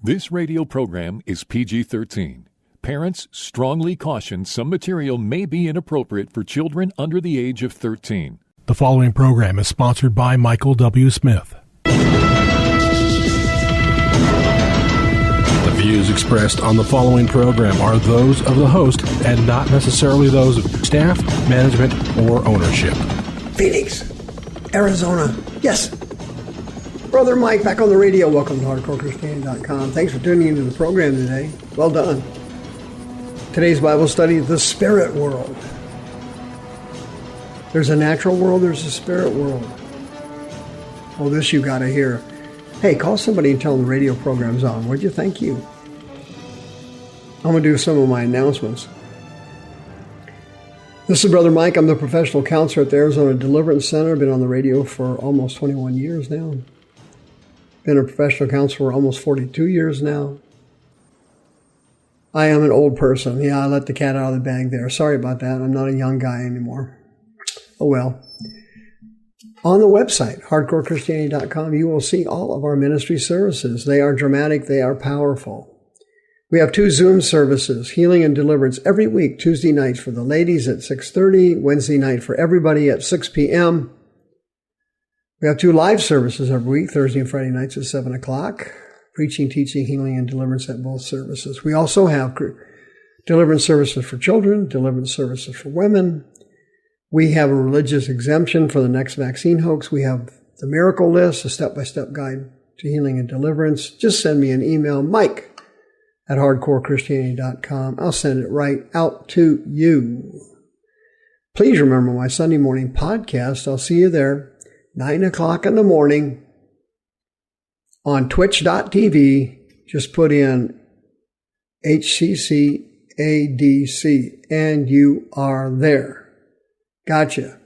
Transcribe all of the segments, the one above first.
This radio program is PG-13. Parents strongly caution some material may be inappropriate for children under the age of 13. The following program is sponsored by Michael W. Smith. The views expressed on the following program are those of the host and not necessarily those of staff, management, or ownership. Phoenix, Arizona, yes. Brother Mike back on the radio. Welcome to HardcoreChristianity.com. Thanks for tuning into the program today. Well done. Today's Bible study, the spirit world. There's a natural world, there's a spirit world. Oh, this you got to hear. Hey, call somebody and tell them the radio program's on. Would you? Thank you. I'm going to do some of my announcements. This is Brother Mike. I'm the professional counselor at the Arizona Deliverance Center. I've been on the radio for almost 21 years now. Been a professional counselor for almost 42 years now. I am an old person. Yeah, I let the cat out of the bag there. Sorry about that. I'm not a young guy anymore. Oh well. On the website, HardcoreChristianity.com, you will see all of our ministry services. They are dramatic. They are powerful. We have 2 Zoom services, healing and deliverance, every week, Tuesday nights for the ladies at 6:30, Wednesday night for everybody at 6 p.m. We have 2 live services every week, Thursday and Friday nights at 7 o'clock, preaching, teaching, healing, and deliverance at both services. We also have deliverance services for children, deliverance services for women. We have a religious exemption for the next vaccine hoax. We have the miracle list, a step-by-step guide to healing and deliverance. Just send me an email, mike@hardcorechristianity.com. I'll send it right out to you. Please remember my Sunday morning podcast. I'll see you there, 9 o'clock in the morning on twitch.tv. Just put in HCCADC and you are there. Gotcha.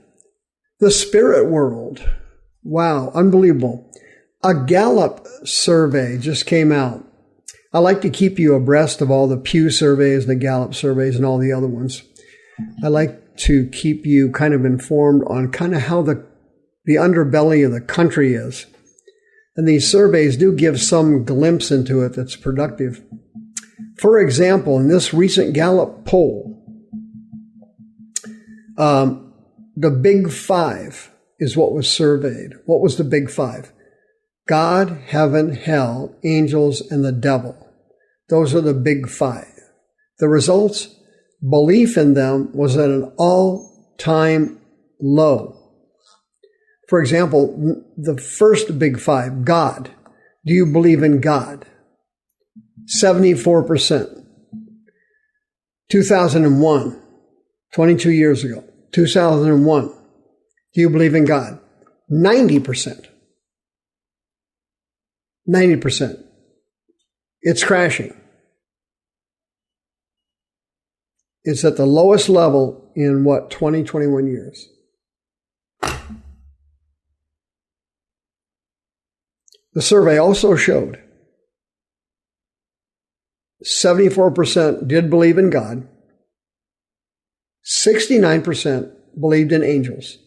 The spirit world. Wow, unbelievable. A Gallup survey just came out. I like to keep you abreast of all the Pew surveys, the Gallup surveys, and all the other ones. I like to keep you kind of informed on kind of how the underbelly of the country is. And these surveys do give some glimpse into it that's productive. For example, in this recent Gallup poll, the Big Five is what was surveyed. What was the Big Five? God, heaven, hell, angels, and the devil. Those are the Big Five. The results, belief in them was at an all-time low. For example, the first Big Five, God. Do you believe in God? 74%. 2001, 22 years ago. 2001. Do you believe in God? 90%. 90%. It's crashing. It's at the lowest level in 20, 21 years. The survey also showed 74% did believe in God. 69% believed in angels.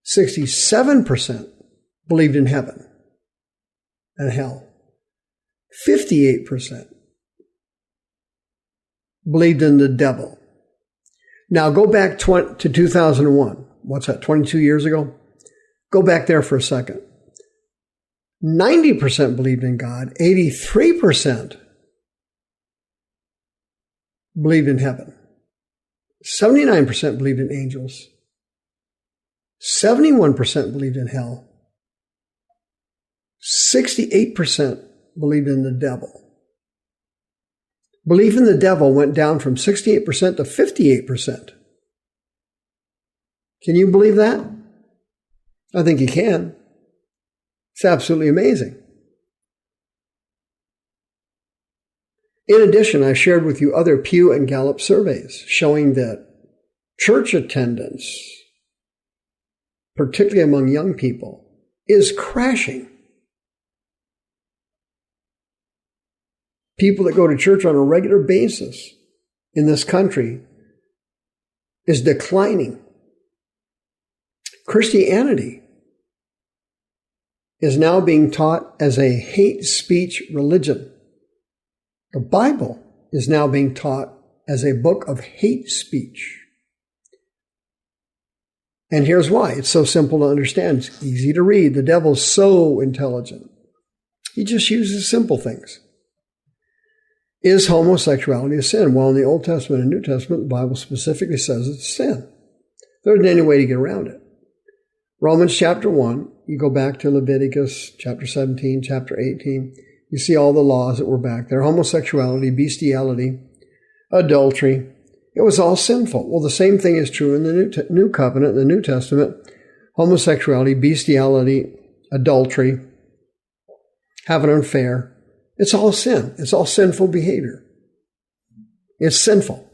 67% believed in heaven and hell. 58% believed in the devil. Now go back to 2001. What's that, 22 years ago? Go back there for a second. 90% believed in God. 83% believed in heaven. 79% believed in angels. 71% believed in hell. 68% believed in the devil. Belief in the devil went down from 68% to 58%. Can you believe that? I think you can. It's absolutely amazing. In addition, I shared with you other Pew and Gallup surveys showing that church attendance, particularly among young people, is crashing. People that go to church on a regular basis in this country is declining. Christianity is now being taught as a hate speech religion. The Bible is now being taught as a book of hate speech. And here's why. It's so simple to understand. It's easy to read. The devil's so intelligent. He just uses simple things. Is homosexuality a sin? Well, in the Old Testament and New Testament, the Bible specifically says it's a sin. There isn't any way to get around it. Romans chapter 1, you go back to Leviticus chapter 17, chapter 18, you see all the laws that were back there. Homosexuality, bestiality, adultery. It was all sinful. Well, the same thing is true in the New Covenant, the New Testament. Homosexuality, bestiality, adultery, having an affair. It's all sin. It's all sinful behavior. It's sinful.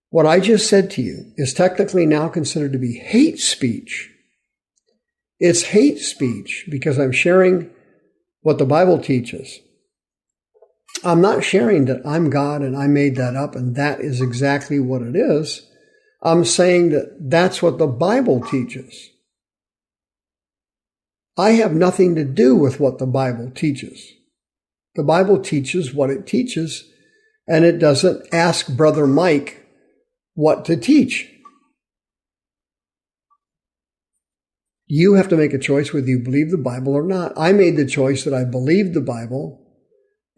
What I just said to you is technically now considered to be hate speech. It's hate speech because I'm sharing what the Bible teaches. I'm not sharing that I'm God and I made that up and that is exactly what it is. I'm saying that that's what the Bible teaches. I have nothing to do with what the Bible teaches. The Bible teaches what it teaches, and it doesn't ask Brother Mike what to teach. You have to make a choice whether you believe the Bible or not. I made the choice that I believed the Bible,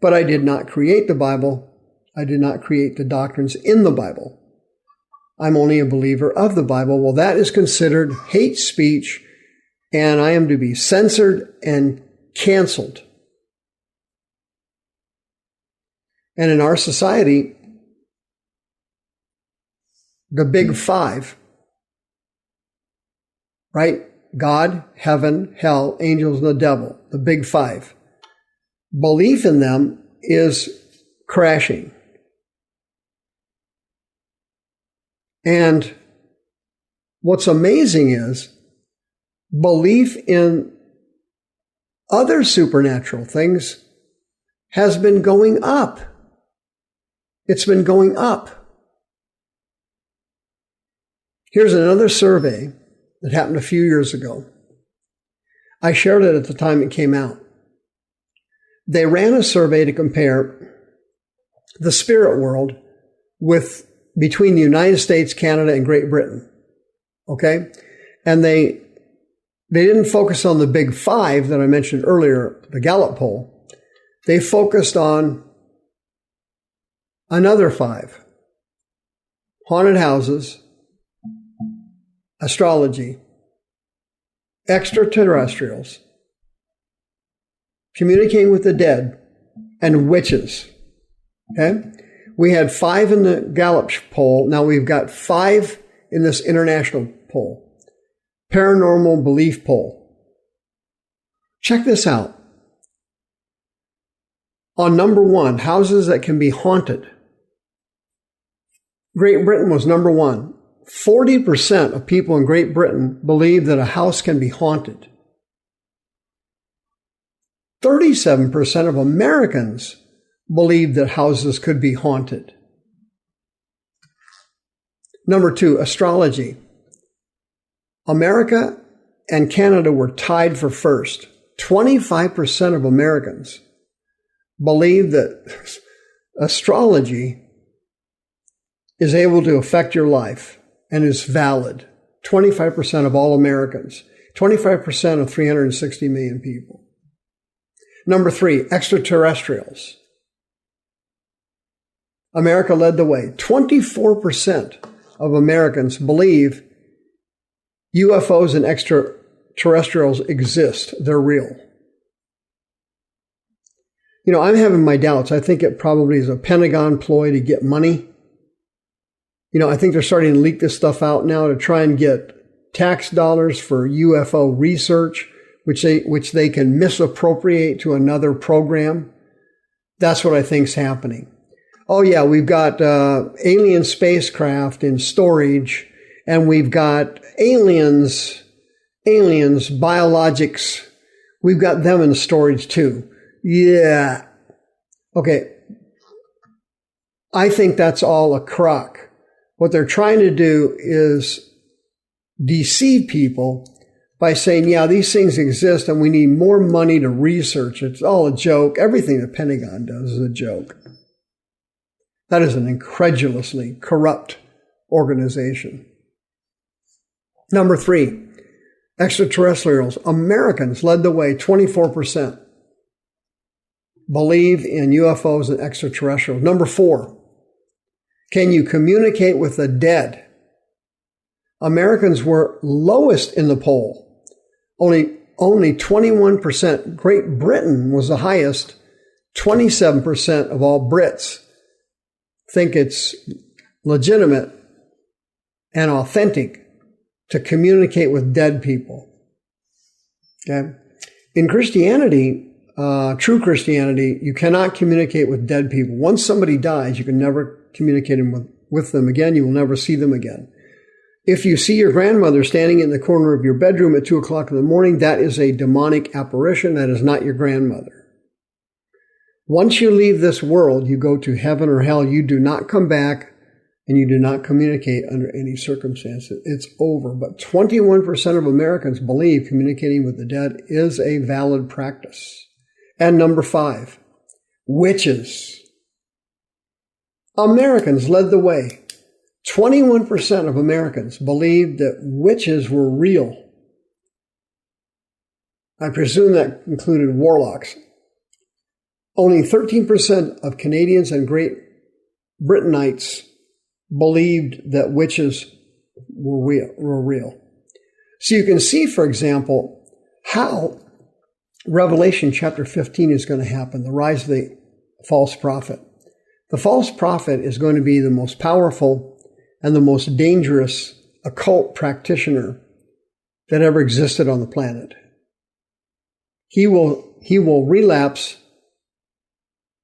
but I did not create the Bible. I did not create the doctrines in the Bible. I'm only a believer of the Bible. Well, that is considered hate speech, and I am to be censored and canceled. And in our society, the big five, right? God, heaven, hell, angels, and the devil, the big five. Belief in them is crashing. And what's amazing is belief in other supernatural things has been going up. It's been going up. Here's another survey that happened a few years ago. I shared it at the time it came out. They ran a survey to compare the spirit world between the United States, Canada, and Great Britain. Okay? And they didn't focus on the big five that I mentioned earlier, the Gallup poll. They focused on another five: haunted houses, astrology, extraterrestrials, communicating with the dead, and witches. Okay? We had 5 in the Gallup poll. Now we've got 5 in this international poll. Paranormal belief poll. Check this out. On number 1, houses that can be haunted. Great Britain was number 1. 40% of people in Great Britain believe that a house can be haunted. 37% of Americans believe that houses could be haunted. Number 2, astrology. America and Canada were tied for first. 25% of Americans believe that astrology is able to affect your life and is valid. 25% of all Americans. 25% of 360 million people. Number 3, extraterrestrials. America led the way. 24% of Americans believe UFOs and extraterrestrials exist. They're real. You know, I'm having my doubts. I think it probably is a Pentagon ploy to get money. You know, I think they're starting to leak this stuff out now to try and get tax dollars for UFO research, which they can misappropriate to another program. That's what I think's happening. Oh yeah, we've got alien spacecraft in storage, and we've got aliens, biologics. We've got them in storage too. Yeah. Okay. I think that's all a crock. What they're trying to do is deceive people by saying, yeah, these things exist and we need more money to research. It's all a joke. Everything the Pentagon does is a joke. That is an incredulously corrupt organization. Number 3, extraterrestrials. Americans led the way, 24% believe in UFOs and extraterrestrials. Number 4, can you communicate with the dead? Americans were lowest in the poll. Only 21%. Great Britain was the highest. 27% of all Brits think it's legitimate and authentic to communicate with dead people. Okay? In Christianity, true Christianity, you cannot communicate with dead people. Once somebody dies, you can never communicate with them again. You will never see them again. If you see your grandmother standing in the corner of your bedroom at 2 o'clock in the morning, that is a demonic apparition. That is not your grandmother. Once you leave this world, you go to heaven or hell. You do not come back, and you do not communicate under any circumstances. It's over. But 21% of Americans believe communicating with the dead is a valid practice. And number 5, witches. Americans led the way. 21% of Americans believed that witches were real. I presume that included warlocks. Only 13% of Canadians and Great Britannites believed that witches were real. So you can see, for example, how Revelation chapter 15 is going to happen, the rise of the false prophet. The false prophet is going to be the most powerful and the most dangerous occult practitioner that ever existed on the planet. He will relapse.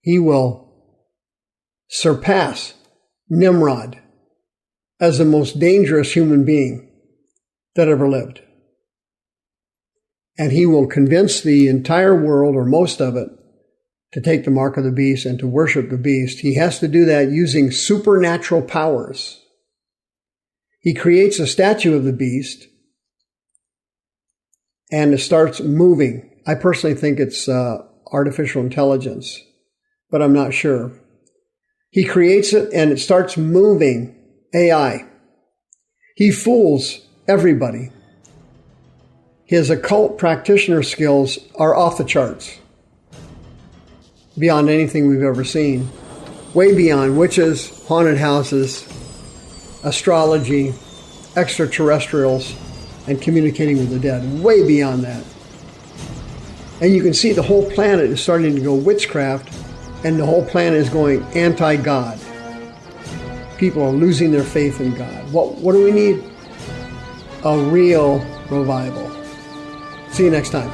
He will surpass Nimrod as the most dangerous human being that ever lived. And he will convince the entire world, or most of it, to take the mark of the beast and to worship the beast. He has to do that using supernatural powers. He creates a statue of the beast, and it starts moving. I personally think it's artificial intelligence, but I'm not sure. He creates it, and it starts moving, AI. He fools everybody. His occult practitioner skills are off the charts, beyond anything we've ever seen, way beyond witches, haunted houses, astrology, extraterrestrials, and communicating with the dead, way beyond that. And you can see the whole planet is starting to go witchcraft, and the whole planet is going anti-God. People are losing their faith in God. What do we need? A real revival. See you next time.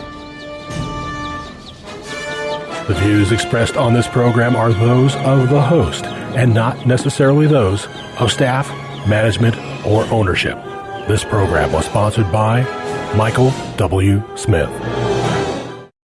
The views expressed on this program are those of the host and not necessarily those of staff, management, or ownership. This program was sponsored by Michael W. Smith.